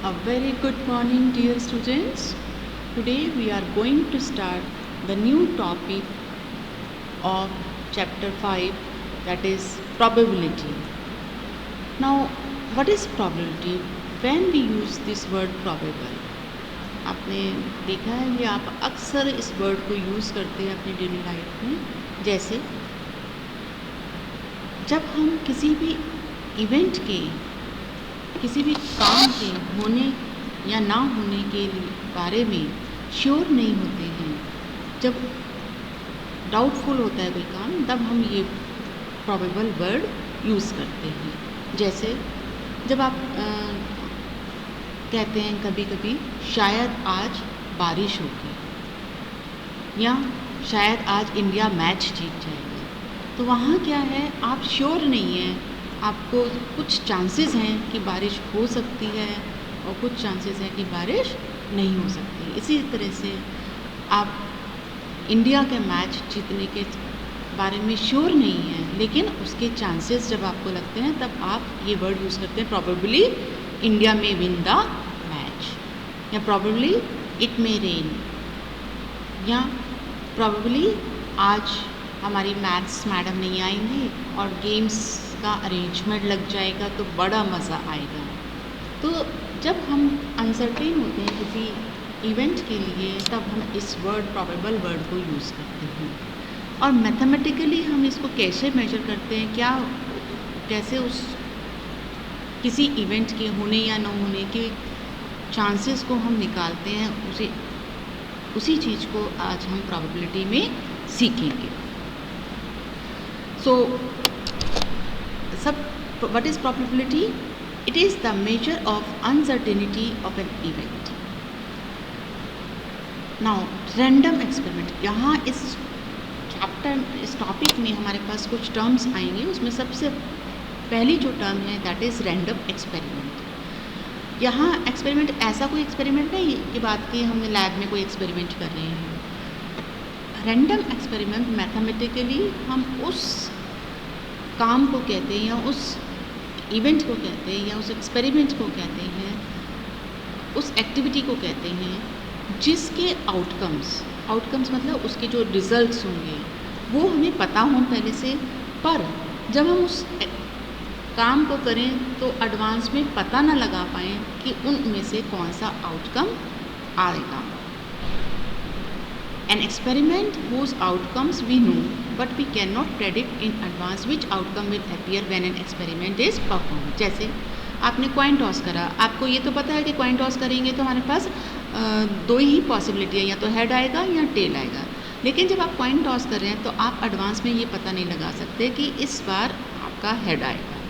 A very good morning, dear students. Today we are going to start the new topic of chapter 5, that is probability. Now, what is probability? When we use this word probable, आपने देखा है कि आप अक्सर इस word को use करते हैं अपनी डेली लाइफ में। जैसे जब हम किसी भी इवेंट के, किसी भी काम के होने या ना होने के बारे में श्योर नहीं होते हैं, जब डाउटफुल होता है कोई काम, तब हम ये प्रोबेबल वर्ड यूज़ करते हैं। जैसे जब आप कहते हैं कभी कभी शायद आज बारिश होगी या शायद आज इंडिया मैच जीत जाएगा, तो वहाँ क्या है, आप श्योर नहीं हैं, आपको कुछ चांसेस हैं कि बारिश हो सकती है और कुछ चांसेस हैं कि बारिश नहीं हो सकती। इसी तरह से आप इंडिया के मैच जीतने के बारे में श्योर नहीं हैं, लेकिन उसके चांसेस जब आपको लगते हैं तब आप ये वर्ड यूज़ करते हैं, प्रॉबेबली इंडिया में विन द मैच, या प्रॉबेबली इट मे रेन, या प्रॉबेबली आज हमारी मैथ्स मैडम नहीं आएंगी और गेम्स का अरेंजमेंट लग जाएगा तो बड़ा मज़ा आएगा। तो जब हम अनसर्टेन होते हैं किसी इवेंट के लिए, तब हम इस वर्ड प्रोबेबल वर्ड को यूज़ करते हैं। और मैथमेटिकली हम इसको कैसे मेजर करते हैं, क्या कैसे उस किसी इवेंट के होने या न होने के चांसेस को हम निकालते हैं, उसी चीज़ को आज हम प्रोबेबिलिटी में सीखेंगे। So, what is probability? It is the measure of uncertainty of an event. Now, random experiment. यहाँ इस टॉपिक में हमारे पास कुछ टर्म्स आएंगे, उसमें सबसे पहली जो टर्म है दैट इज़ रैंडम एक्सपेरिमेंट। यहाँ एक्सपेरिमेंट ऐसा कोई एक्सपेरिमेंट नहीं कि बात की हमने लैब में कोई एक्सपेरिमेंट कर रहे हैं। रैंडम एक्सपेरिमेंट मैथमेटिकली हम उस काम को कहते हैं या उस इवेंट को कहते हैं या उस एक्सपेरिमेंट को कहते हैं, उस एक्टिविटी को कहते हैं जिसके आउटकम्स मतलब उसके जो रिजल्ट्स होंगे वो हमें पता हों पहले से, पर जब हम उस काम को करें तो एडवांस में पता ना लगा पाएँ कि उनमें से कौन सा आउटकम आएगा। An experiment whose outcomes we know, but we cannot predict in advance which outcome will appear when an experiment is performed. जैसे आपने कॉइन टॉस करा, आपको ये तो पता है कि कॉइन टॉस करेंगे तो हमारे पास दो ही पॉसिबिलिटी है, या तो हेड आएगा या टेल आएगा। लेकिन जब आप कॉइन टॉस कर रहे हैं तो आप एडवांस में ये पता नहीं लगा सकते कि इस बार आपका हेड आएगा।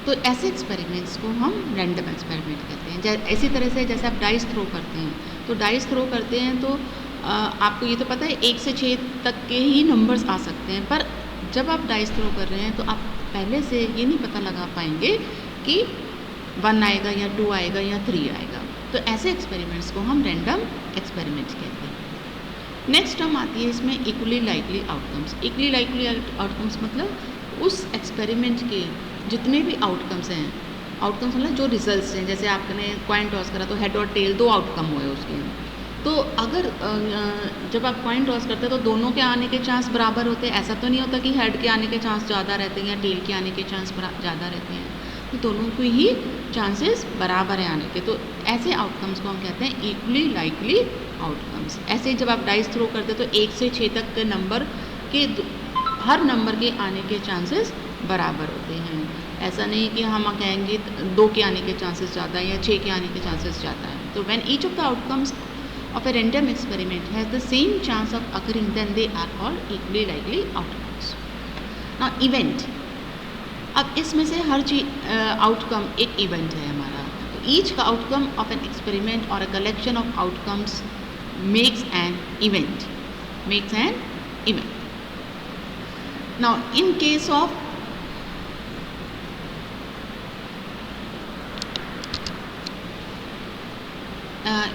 तो ऐसे एक्सपेरिमेंट्स को हम रैंडम एक्सपेरिमेंट कहते हैं। इसी तरह से जैसे आप डाइस थ्रो करते हैं, तो डाइस थ्रो करते हैं तो आपको ये तो पता है 1 से 6 तक के ही नंबर्स आ सकते हैं, पर जब आप डाइस थ्रो कर रहे हैं तो आप पहले से ये नहीं पता लगा पाएंगे कि 1 आएगा या 2 आएगा या 3 आएगा। तो ऐसे एक्सपेरिमेंट्स को हम रैंडम एक्सपेरिमेंट कहते हैं। नेक्स्ट टर्म आती है इसमें equally likely outcomes. Equally likely outcomes मतलब उस एक्सपेरिमेंट के जितने भी आउटकम्स हैं, आउटकम्स मतलब जो रिजल्ट्स हैं, जैसे आपने कॉइन टॉस करा तो हेड और टेल 2 आउटकम हुए उसके, तो अगर जब आप कॉइन टॉस करते हैं तो दोनों के आने के चांस बराबर होते हैं। ऐसा तो नहीं होता कि हेड के आने के चांस ज़्यादा रहते हैं या टेल के आने के चांस ज़्यादा रहते हैं, तो दोनों के ही चांसेस बराबर हैं आने के। तो ऐसे आउटकम्स को हम कहते हैं इक्वली लाइकली आउटकम्स। ऐसे जब आप डाइस थ्रो करते हैं तो 1 से 6 तक के नंबर के हर नंबर के आने के चांसेस बराबर होते हैं। ऐसा नहीं कि हम कहेंगे 2 के आने के चांसेस ज़्यादा या 6 के आने के चांसेस ज़्यादा हैं। तो when each of the outcomes of a random experiment has the same chance of occurring, then they are called equally likely outcomes. Now event, अब इसमें से हर चीज आउटकम एक इवेंट है हमारा। तो ईच का आउटकम ऑफ एन एक्सपेरिमेंट और a collection of outcomes makes an event. Now in case of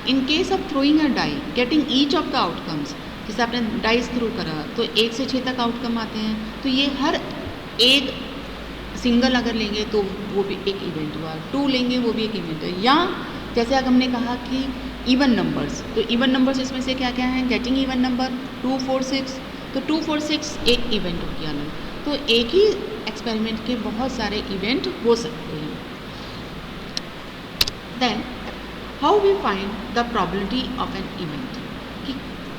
in case of throwing a die getting each of the outcomes, जैसे आपने डाइस थ्रो करा तो 1 से 6 तक आउटकम आते हैं, तो ये हर एक सिंगल अगर लेंगे तो वो भी एक इवेंट हुआ, 2 लेंगे वो भी एक इवेंट है, या जैसे अगर हमने कहा कि इवन नंबर्स, तो इवन नंबर्स इसमें से क्या क्या हैं, गेटिंग इवन नंबर 2, 4, 6, तो 2, 4, 6 एक इवेंट हो गया ना। तो एक ही एक्सपेरिमेंट के बहुत सारे इवेंट हो सकते हैं। Then how we find the probability of an event, कि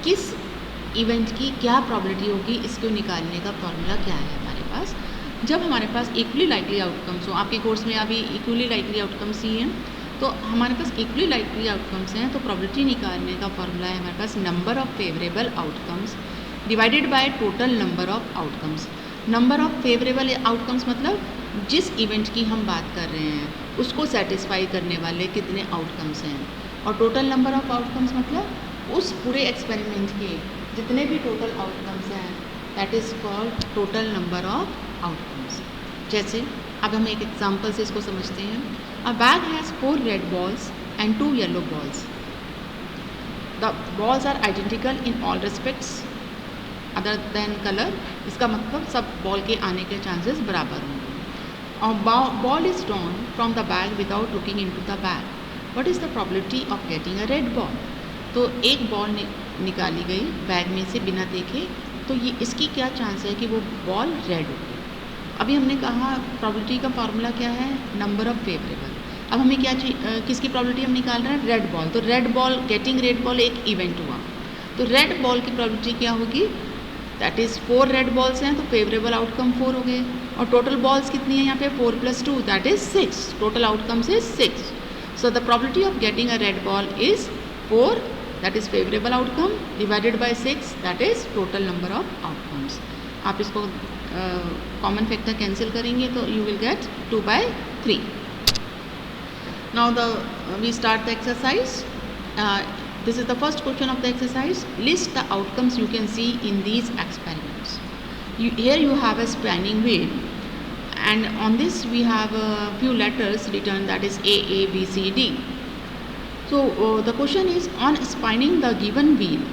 किस इवेंट की क्या प्रोबेबिलिटी होगी, इसको निकालने का फॉर्मूला क्या है हमारे पास। जब हमारे पास इक्वली लाइकली आउटकम्स हो, आपके कोर्स में अभी इक्वली लाइकली आउटकम्स ही हैं, तो हमारे पास इक्वली लाइकली आउटकम्स हैं, तो प्रोबेबिलिटी निकालने का फॉर्मूला है हमारे पास number of favourable outcomes divided by total number of outcomes. Number of favourable outcomes मतलब जिस इवेंट की हम बात कर रहे हैं उसको सेटिस्फाई करने वाले कितने आउटकम्स हैं, और टोटल नंबर ऑफ आउटकम्स मतलब उस पूरे एक्सपेरिमेंट के जितने भी टोटल आउटकम्स हैं, that is called total number of outcomes. जैसे अब हम एक एग्जांपल से इसको समझते हैं। अ bag has 4 red balls and 2 yellow balls. The balls are identical in all respects other than color. इसका मतलब सब बॉल के आने के चांसेस बराबर होंगे। और ball is drawn from the bag without looking into the bag. What is the probability of getting a red ball? तो एक बॉल निकाली गई बैग में से बिना देखे, तो ये इसकी क्या चांस है कि वो बॉल रेड होगी। अभी हमने कहा प्रोबेबिलिटी का फार्मूला क्या है, नंबर ऑफ फेवरेबल। अब हमें क्या किसकी प्रोबेबिलिटी हम निकाल रहे हैं, रेड बॉल। तो red ball, getting red ball एक इवेंट हुआ, तो रेड बॉल की प्रोबेबिलिटी क्या होगी, दैट इज़ 4 रेड बॉल्स हैं, तो फेवरेबल आउटकम 4 हो गए। और टोटल बॉल्स कितनी है यहाँ पे, 4 + 2 that is 6, total outcomes is 6। So the probability of getting a red ball is 4, that is favourable outcome, divided by 6 that is total number of outcomes. आप इसको कॉमन फैक्टर कैंसिल करेंगे तो you will get 2/3। Now we start the exercise. This is the first question of the exercise. List the outcomes you can see in these experiments. Here you have a spinning wheel, and on this we have a few letters written, that is A, A, B, C, D. So the question is, on spinning the given wheel,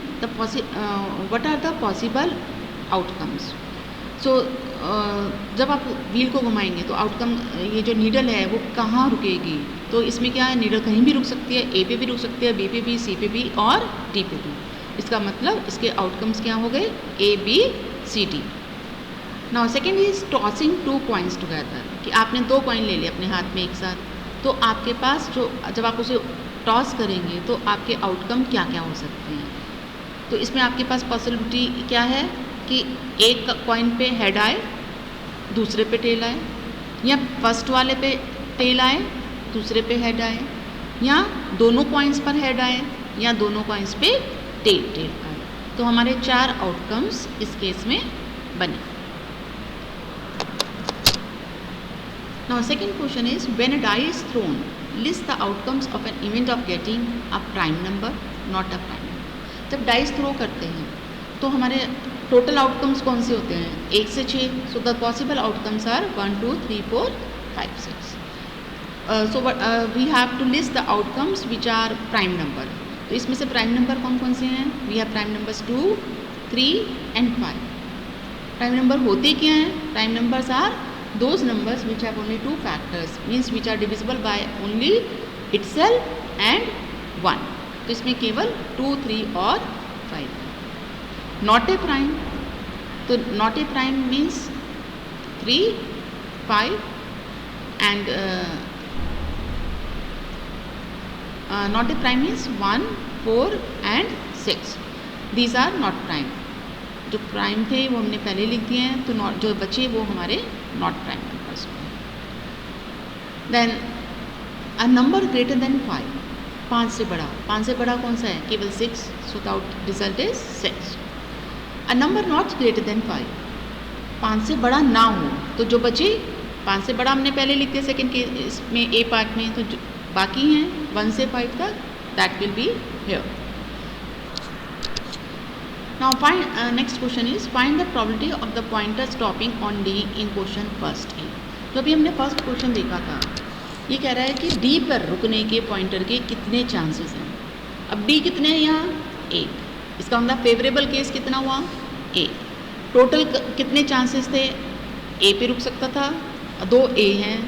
what are the possible outcomes? सो जब आप wheel को घुमाएंगे तो outcome, ये जो needle है वो कहाँ रुकेगी, तो इसमें क्या है, नीडल कहीं भी रुक सकती है, ए पे भी रुक सकती है, बी पे भी, सी पे भी और डी पे भी। इसका मतलब इसके आउटकम्स क्या हो गए, A, B, C, D. Now second is tossing 2 coins together, कि आपने 2 कॉइन ले लिए अपने हाथ में एक साथ, तो आपके पास जो, जब आप उसे टॉस करेंगे तो आपके आउटकम क्या क्या हो सकते हैं। तो इसमें आपके पास पॉसिबिलिटी क्या है कि एक कॉइन पे हेड आए, दूसरे पे टेल आए, या फर्स्ट वाले पे टेल आए, दूसरे पे हेड आए, या दोनों कॉइन्स पर हेड आए, या दोनों कॉइन्स पे टेल आए। तो हमारे 4 आउटकम्स इस केस में बने। Now second question is, when a die is thrown, list the outcomes of an event of getting a prime number, not a prime number. जब डाइस थ्रो करते हैं तो हमारे टोटल आउटकम्स कौन से होते हैं, 1 से 6। So the possible outcomes are 1, 2, 3, 4, 5, 6। So we have to list the outcomes which are prime number. तो इसमें से प्राइम नंबर कौन कौन से हैं, we have prime numbers 2, 3 and 5। Prime number होते क्या हैं, prime numbers are those numbers which have only 2 factors, means which are divisible by only itself and 1। तो इसमें केवल 2, 3 और 5। नॉट ए प्राइम, तो not a prime means 3, 5 and not a prime means 1, 4 and 6। These are not prime. जो prime थे वो हमने पहले लिख दिए हैं, तो जो बचे वो हमारे नॉट प्राइम नंबर्स होंगे। Then a number greater than 5, 5 से बड़ा, 5 से बड़ा कौन सा है, केवल 6। So the result is 6। A number not greater than 5, 5 से बड़ा ना हो, तो जो बचे 5 से बड़ा हमने पहले लिख दिया सेकेंड के इसमें ए पार्ट में, तो जो बाकी हैं 1 से 5 तक, that will be here. Now find, next question is, find the probability of the pointer stopping on D in question first A. तो अभी हमने फर्स्ट क्वेश्चन देखा था, ये कह रहा है कि डी पर रुकने के पॉइंटर के कितने चांसेस हैं। अब डी कितने हैं यहाँ, 1। इसका मतलब फेवरेबल केस कितना हुआ, ए। टोटल कितने चांसेस थे, ए पे रुक सकता था, 2 ए हैं,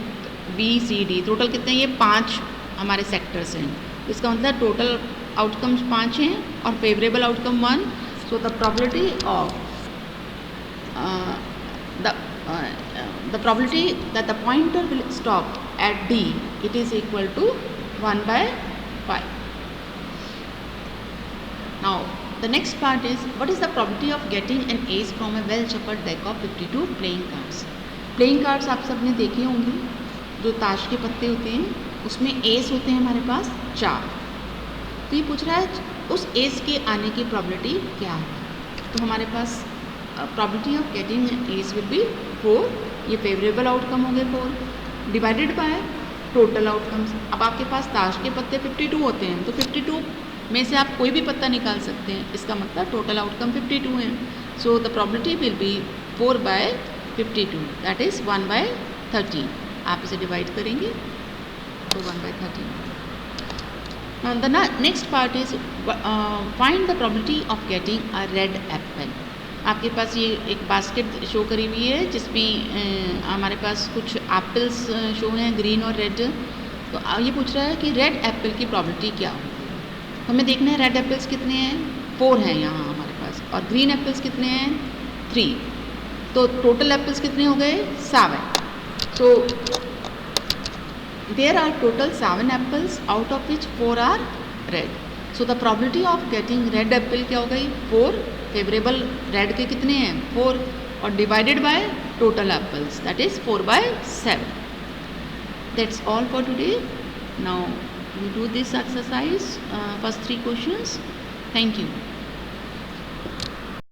बी, सी, डी, टोटल कितने, ये 5 हमारे सेक्टर्स हैं, इसका मतलब टोटल आउटकम्स 5 हैं और favourable outcome 1. So the probability of the probability that the pointer will stop at D, it is equal to 1/5. Now the next part is, what is the probability of getting an ace from a well shuffled deck of 52 playing cards. Playing cards आप सबने देखे होंगे, जो ताश के पत्ते होते हैं उसमें एस होते हैं हमारे पास 4. तो ये पूछ रहा है उस एस के आने की प्रोबेबिलिटी क्या है. तो हमारे पास probability of getting S will be 4. ये फेवरेबल आउटकम हो गए 4 डिवाइडेड बाय टोटल आउटकम्स. अब आपके पास ताश के पत्ते 52 होते हैं, तो 52 में से आप कोई भी पत्ता निकाल सकते हैं, इसका मतलब टोटल आउटकम 52 है. सो the probability will be 4/52, that is 1/13. आप इसे डिवाइड करेंगे तो 1/13. The next part is find the probability of getting a red Apple. आपके पास ये एक बास्केट शो करी हुई है जिसमें हमारे पास कुछ एप्पल्स शो हैं, ग्रीन और रेड. तो ये पूछ रहा है कि रेड एप्पल की प्रोबेबिलिटी क्या होगी. हमें देखना है रेड एप्पल्स कितने हैं, 4 हैं यहाँ हमारे पास, और ग्रीन एप्पल्स कितने हैं, 3. तो टोटल एप्पल्स कितने हो गए, 7. So there are total 7 apples out of which 4 are red. So the probability of getting red apple क्या हो गई, 4. फेवरेबल रेड के कितने हैं, 4, और divided by total apples, that is 4/7. That's all for today. Now we do this exercise, first 3 questions. Thank you.